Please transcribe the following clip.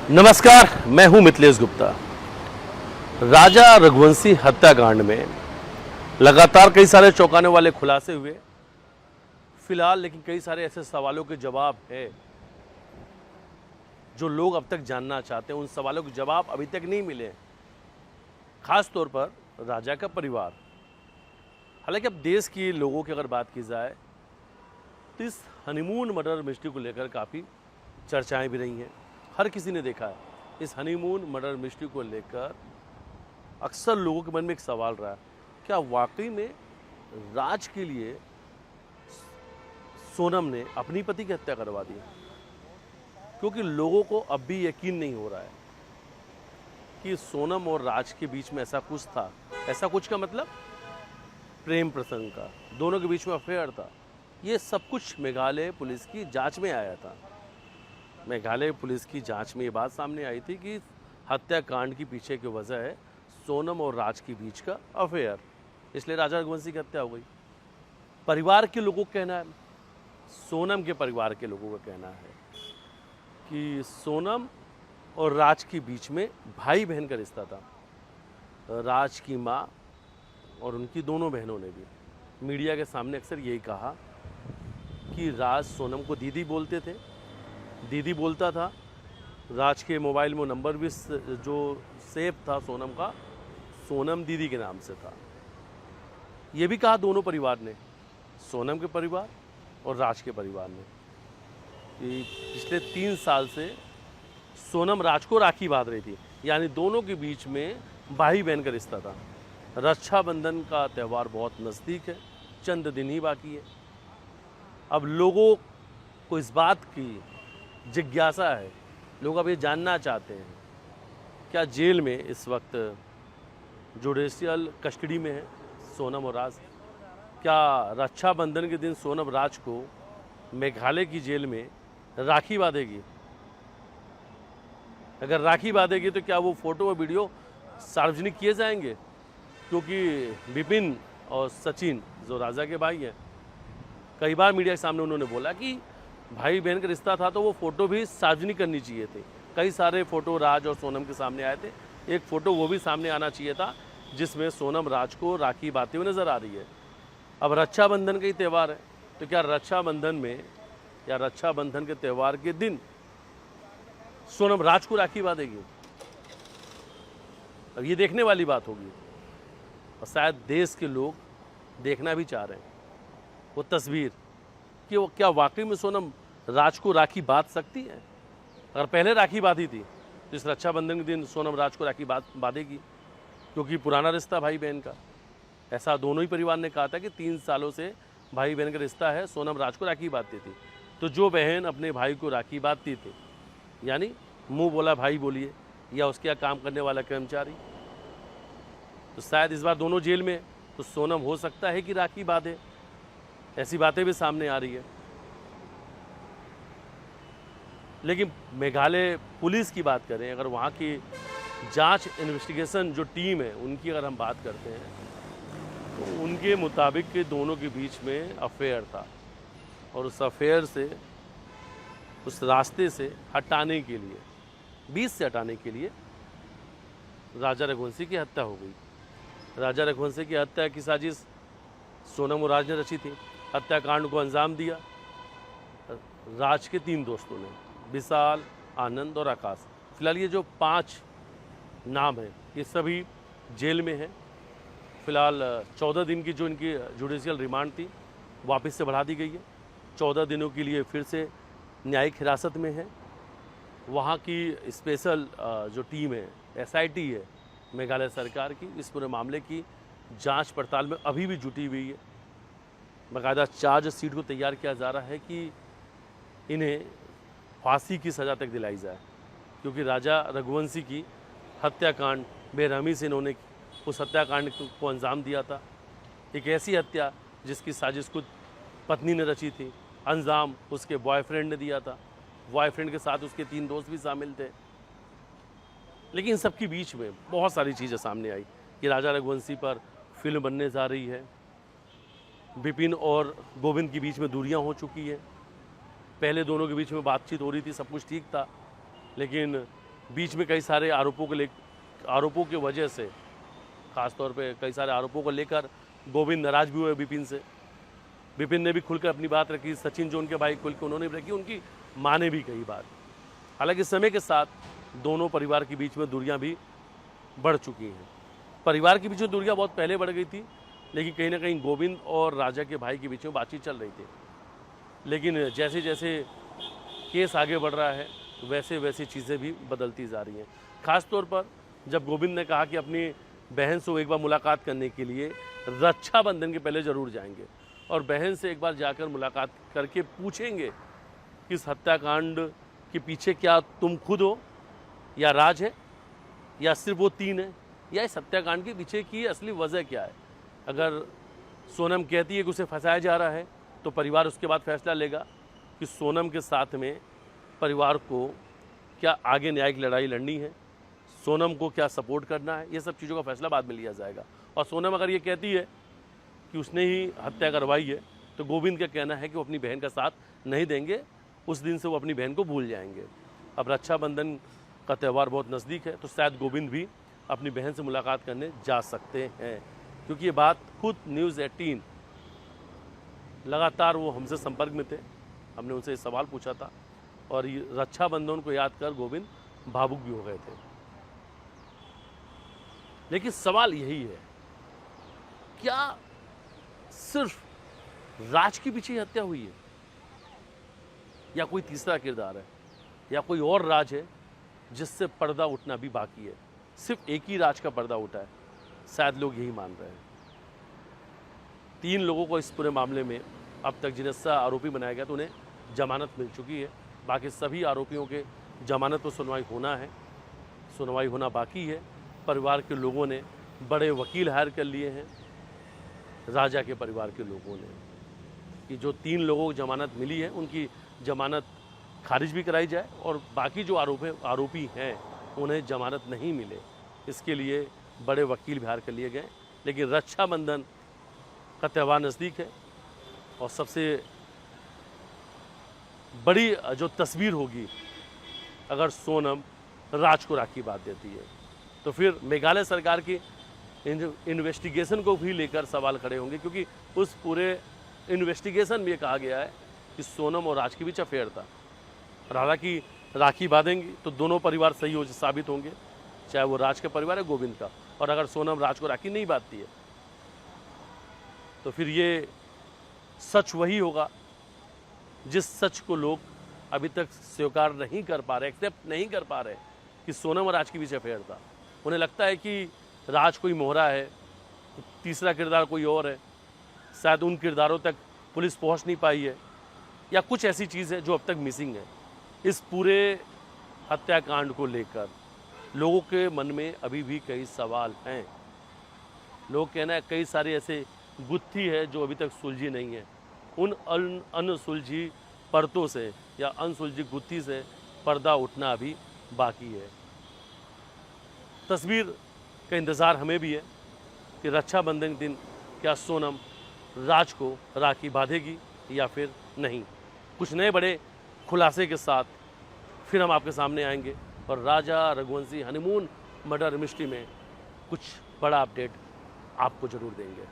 नमस्कार, मैं हूं मिथिलेश गुप्ता। राजा रघुवंशी हत्याकांड में लगातार कई सारे चौंकाने वाले खुलासे हुए। फिलहाल लेकिन कई सारे ऐसे सवालों के जवाब है जो लोग अब तक जानना चाहते हैं। उन सवालों के जवाब अभी तक नहीं मिले, खास तौर पर राजा का परिवार। हालांकि अब देश के लोगों की अगर बात की जाए तो इस हनीमून मर्डर मिस्ट्री को लेकर काफ़ी चर्चाएं भी रही हैं। हर किसी ने देखा है इस हनीमून मर्डर मिस्ट्री को लेकर अक्सर लोगों के मन में एक सवाल रहा है, क्या वाकई में राज के लिए सोनम ने अपनी पति की हत्या करवा दी? क्योंकि लोगों को अब भी यकीन नहीं हो रहा है कि सोनम और राज के बीच में ऐसा कुछ था। ऐसा कुछ का मतलब प्रेम प्रसंग का, दोनों के बीच में अफेयर था। ये सब कुछ मेघालय पुलिस की जांच में आया था। मेघालय पुलिस की जांच में ये बात सामने आई थी कि हत्याकांड की पीछे की वजह है सोनम और राज के बीच का अफेयर, इसलिए राजा रघुवंशी की हत्या हो गई। परिवार के लोगों का कहना है, सोनम के परिवार के लोगों का कहना है कि सोनम और राज के बीच में भाई बहन का रिश्ता था। राज की माँ और उनकी दोनों बहनों ने भी मीडिया के सामने अक्सर यही कहा कि राज सोनम को दीदी बोलते थे, दीदी बोलता था। राज के मोबाइल में नंबर भी जो सेव था सोनम का, सोनम दीदी के नाम से था। ये भी कहा दोनों परिवार ने, सोनम के परिवार और राज के परिवार ने, कि पिछले 3 साल से सोनम राज को राखी बांध रही थी, यानी दोनों के बीच में भाई बहन का रिश्ता था। रक्षाबंधन का त्यौहार बहुत नज़दीक है, चंद दिन ही बाकी है। अब लोगों को इस बात की जिज्ञासा है, लोग अब ये जानना चाहते हैं क्या जेल में इस वक्त जुडिशियल कस्टडी में है सोनम और राज? क्या रक्षाबंधन के दिन सोनम राज को मेघालय की जेल में राखी बांधेगी? अगर राखी बांधेगी तो क्या वो फोटो और वीडियो सार्वजनिक किए जाएंगे? क्योंकि विपिन और सचिन जो राजा के भाई हैं, कई बार मीडिया के सामने उन्होंने बोला कि भाई बहन का रिश्ता था तो वो फ़ोटो भी सार्वजनिक करनी चाहिए थी। कई सारे फ़ोटो राज और सोनम के सामने आए थे, एक फ़ोटो वो भी सामने आना चाहिए था जिसमें सोनम राज को राखी बांधते हुए नज़र आ रही है। अब रक्षाबंधन का ही त्यौहार है, तो क्या रक्षाबंधन में या रक्षाबंधन के त्यौहार के दिन सोनम राज को राखी बांधेगी? अब ये देखने वाली बात होगी और शायद देश के लोग देखना भी चाह रहे हैं वो तस्वीर कि वो क्या वाकई में सोनम राज को राखी बांध सकती है। अगर पहले राखी बांधी थी तो इस रक्षाबंधन के दिन सोनम राज को राखी बांधेगी, क्योंकि पुराना रिश्ता भाई बहन का। ऐसा दोनों ही परिवार ने कहा था कि 3 सालों से भाई बहन का रिश्ता है, सोनम राज को राखी बांधती थी। तो जो बहन अपने भाई को राखी बांधती थी, यानी मुँह बोला भाई बोलिए, या उसके यहाँ काम करने वाला कर्मचारी, तो शायद इस बार दोनों जेल में, तो सोनम हो सकता है कि राखी बांधे। ऐसी बातें भी सामने आ रही है। लेकिन मेघालय पुलिस की बात करें, अगर वहाँ की जांच इन्वेस्टिगेशन जो टीम है उनकी अगर हम बात करते हैं, तो उनके मुताबिक के दोनों के बीच में अफेयर था और उस अफेयर से, उस रास्ते से हटाने के लिए, बीच से हटाने के लिए राजा रघुवंशी की हत्या हो गई। राजा रघुवंशी की हत्या की साजिश सोनम और राज ने रची थी। हत्याकांड को अंजाम दिया राज के 3 दोस्तों ने, विशाल, आनंद और आकाश। फिलहाल ये जो 5 नाम हैं ये सभी जेल में हैं। फिलहाल 14 दिन की जो इनकी जुडिशियल रिमांड थी वापस से बढ़ा दी गई है। 14 दिनों के लिए फिर से न्यायिक हिरासत में है। वहाँ की स्पेशल जो टीम है, SIT है मेघालय सरकार की, इस पूरे मामले की जांच पड़ताल में अभी भी जुटी हुई है। बाकायदा चार्ज शीट को तैयार किया जा रहा है कि इन्हें फांसी की सज़ा तक दिलाई जाए, क्योंकि राजा रघुवंशी की हत्याकांड बेरहमी से इन्होंने उस हत्याकांड को अंजाम दिया था। एक ऐसी हत्या जिसकी साजिश खुद पत्नी ने रची थी, अंजाम उसके बॉयफ्रेंड ने दिया था। बॉयफ्रेंड के साथ उसके 3 दोस्त भी शामिल थे। लेकिन इन सब के बीच में बहुत सारी चीज़ें सामने आई कि राजा रघुवंशी पर फिल्म बनने जा रही है। विपिन और गोविंद के बीच में दूरियां हो चुकी हैं। पहले दोनों के बीच में बातचीत हो रही थी, सब कुछ ठीक था, लेकिन बीच में कई सारे आरोपों की वजह से, ख़ास तौर पे कई सारे आरोपों को लेकर गोविंद नाराज भी हुए विपिन से। विपिन ने भी खुलकर अपनी बात रखी, सचिन जो उनके भाई खुल के उन्होंने भी रखी, उनकी माँ ने भी कही बात। हालांकि समय के साथ दोनों परिवार के बीच में दूरियां भी बढ़ चुकी हैं। परिवार के बीच में दूरियां बहुत पहले बढ़ गई थी, लेकिन कहीं ना कहीं गोविंद और राजा के भाई के बीच में बातचीत चल रही थी। लेकिन जैसे जैसे केस आगे बढ़ रहा है वैसे वैसे चीज़ें भी बदलती जा रही हैं। ख़ास तौर पर जब गोविंद ने कहा कि अपनी बहन से वो एक बार मुलाकात करने के लिए रक्षाबंधन के पहले ज़रूर जाएंगे और बहन से एक बार जाकर मुलाकात करके पूछेंगे कि इस हत्याकांड के पीछे क्या तुम खुद हो या राज है या सिर्फ वो तीन है, या इस हत्याकांड के पीछे की असली वजह क्या है। अगर सोनम कहती है कि उसे फंसाया जा रहा है तो परिवार उसके बाद फैसला लेगा कि सोनम के साथ में परिवार को क्या आगे न्यायिक लड़ाई लड़नी है, सोनम को क्या सपोर्ट करना है। ये सब चीज़ों का फैसला बाद में लिया जाएगा। और सोनम अगर ये कहती है कि उसने ही हत्या करवाई है तो गोविंद का कहना है कि वो अपनी बहन का साथ नहीं देंगे, उस दिन से वो अपनी बहन को भूल जाएंगे। अब रक्षाबंधन का त्यौहार बहुत नज़दीक है तो शायद गोविंद भी अपनी बहन से मुलाकात करने जा सकते हैं, क्योंकि ये बात खुद न्यूज़ 18 लगातार वो हमसे संपर्क में थे। हमने उनसे ये सवाल पूछा था और रक्षाबंधन को याद कर गोविंद भावुक भी हो गए थे। लेकिन सवाल यही है, क्या सिर्फ राज के पीछे हत्या हुई है या कोई तीसरा किरदार है या कोई और राज है जिससे पर्दा उठना भी बाकी है। सिर्फ एक ही राज का पर्दा उठा है, शायद लोग यही मान रहे हैं। 3 लोगों को इस पूरे मामले में अब तक जिन्हें आरोपी बनाया गया तो उन्हें जमानत मिल चुकी है। बाकी सभी आरोपियों के जमानत पर सुनवाई होना बाकी है। परिवार के लोगों ने बड़े वकील हायर कर लिए हैं, राजा के परिवार के लोगों ने, कि जो 3 लोगों को जमानत मिली है उनकी जमानत खारिज भी कराई जाए और बाकी जो आरोपी हैं उन्हें जमानत नहीं मिले, इसके लिए बड़े वकील भी हायर कर लिए गए। लेकिन रक्षाबंधन का त्यौहार नज़दीक है और सबसे बड़ी जो तस्वीर होगी, अगर सोनम राज को राखी बांध देती है तो फिर मेघालय सरकार की इन्वेस्टिगेशन को भी लेकर सवाल खड़े होंगे, क्योंकि उस पूरे इन्वेस्टिगेशन में ये कहा गया है कि सोनम और राज के बीच अफेयर था। और हालांकि राखी बांधेंगी तो दोनों परिवार सही साबित होंगे, चाहे वो राज का परिवार है गोविंद का। और अगर सोनम राज को राखी नहीं बांधती है तो फिर ये सच वही होगा जिस सच को लोग अभी तक स्वीकार नहीं कर पा रहे, एक्सेप्ट नहीं कर पा रहे कि सोनम और राज के बीच अफेयर था। उन्हें लगता है कि राज कोई मोहरा है, तीसरा किरदार कोई और है, शायद उन किरदारों तक पुलिस पहुंच नहीं पाई है या कुछ ऐसी चीज़ है जो अब तक मिसिंग है। इस पूरे हत्याकांड को लेकर लोगों के मन में अभी भी कई सवाल हैं। लोग कहना है कई सारे ऐसे गुत्थी है जो अभी तक सुलझी नहीं है। उन अनसुलझी परतों से या अनसुलझी गुत्थी से पर्दा उठना अभी बाकी है। तस्वीर का इंतज़ार हमें भी है कि रक्षाबंधन के दिन क्या सोनम राज को राखी बांधेगी या फिर नहीं। कुछ नए बड़े खुलासे के साथ फिर हम आपके सामने आएंगे और राजा रघुवंशी हनीमून मर्डर मिस्ट्री में कुछ बड़ा अपडेट आपको ज़रूर देंगे।